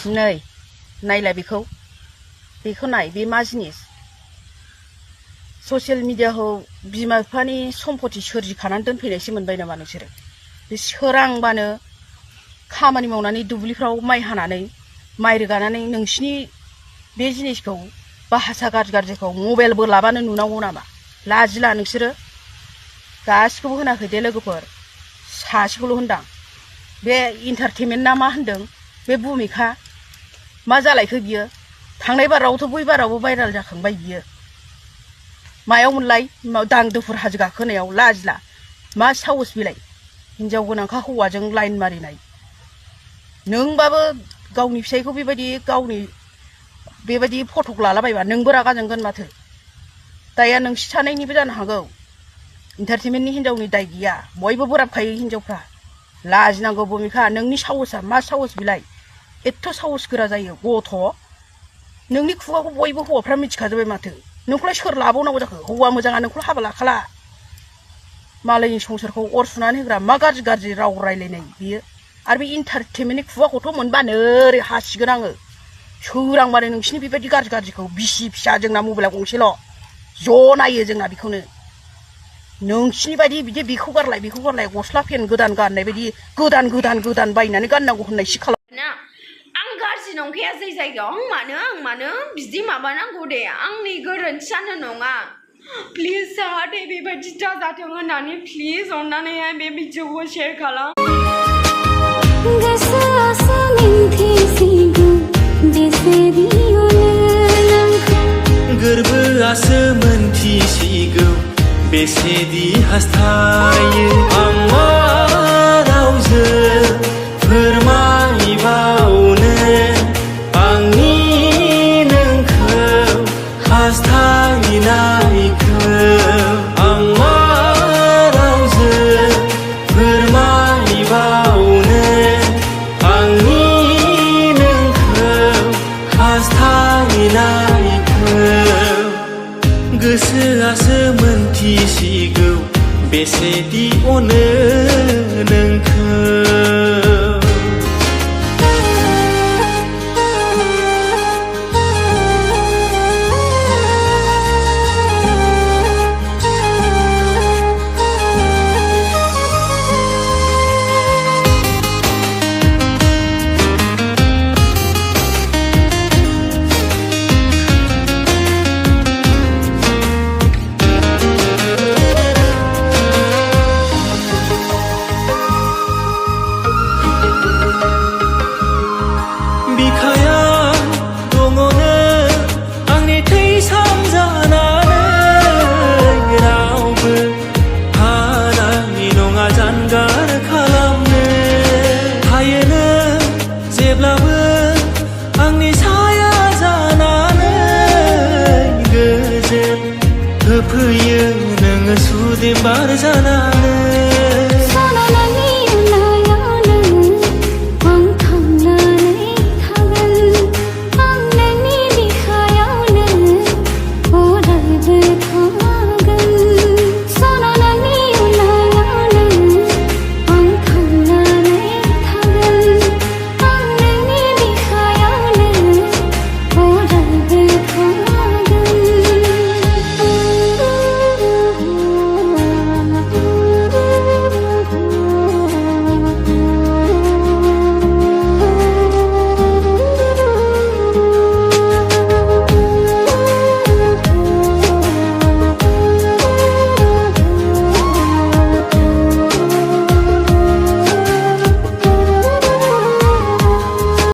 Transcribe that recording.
नै नायलाय बेखौ नाय बे मा जिनिस ससियेल मिडियाखौ बिमा बिफानि सम्पति सोरजिखानानै दोनफैनायसो मोनबाय नामा नोंसोरो बे सोरांबानो खामानि मावनानै दुब्लिफ्राव माइ हानानै माइ रोगानानै नोंसिनि बे जिनिसखौ बाहासा गाज्रिखौ मबाइलबो लाबानो नुनांगौ नामा लाजिला नोंसोरो गासिखौबो होनाखै दे लोगोफोर सासेखौल' होनदां बे इन्टारटेनमेन्ट ना मा होनदों बे भुमिखा मा जालायखो बियो थांनाय बारावथ' बै बारावबो भाइराल जाखांबाय बियो मायाव मोनलाय दांदोफोर हाजो गाखोनायाव लाजिला मा साहस बिलाय हिनजाव गोनांखा हौवाजों लाइन मारिनाय नोंबाबो गावनि फिसायखौ बेबायदि फटक लालाबायबा नोंबो रागा जोंगोन माथो दाया नोंसि सानैनिबो जानो हागौ इन्टारटेनमेन्टनि हिनजावनि दाय गैया बयबो बोराबखायो हिनजावफ्रा लाजिनांगौ भुमिखा नोंनि साहसआ मा साहस बिलाय एथ' साहस गोरा जायो गथ' नोंनि खुगाखौ बयबो हौवाफ्रा मिथिखाजोबबाय माथो नोंखौलाय सोर लाबावनांगौ जाखो हौवा मोजाङा नोंखौल' हाबा लाखाला मालायनि संसारखौ अर सुनानै होग्रा मा गाज्रि राव रायलायनाय बियो आरो बे इन्टारटेनमेन्टनि खुगाखौथ' मोनबानो ओरै हासिगोन आङो सोरांबानो नोंसिनि बेबायदि गाज्रिखौ बिसि फिसा जोंना मबाइला गंसेल' ज' नायो जोंना बेखौनो नोंसिनि बायदि बिदि बेखौ गारलाय गस्ला फेन गोदान गाननाय बायदि गोदान बायनानै गाननांगौ होननाय सि खालामना आं गाज्रि नंखाया जै जायगायाव आं मानो बिदि माबानांगौ दे आंनि गोरोन्थियानो नङा प्लिज जाहाथे बेबायदि दाजाथों होननानै प्लिज अननानैहाय बे भिडिअखौ शेयार खालाम गोरबोआसो मोनथिसिगौ बेसेदि हास्थायो आं मा रावजों फोरमायबावनो आंनि नोंखौ हास्थायनायखौ आं मा रावजों फोरमायबावनो आंनि नोंखौ हास्थायनायखौ गोसोआसो मोनथिसिगौ बेसेदि अनो नोंखौ बिखाया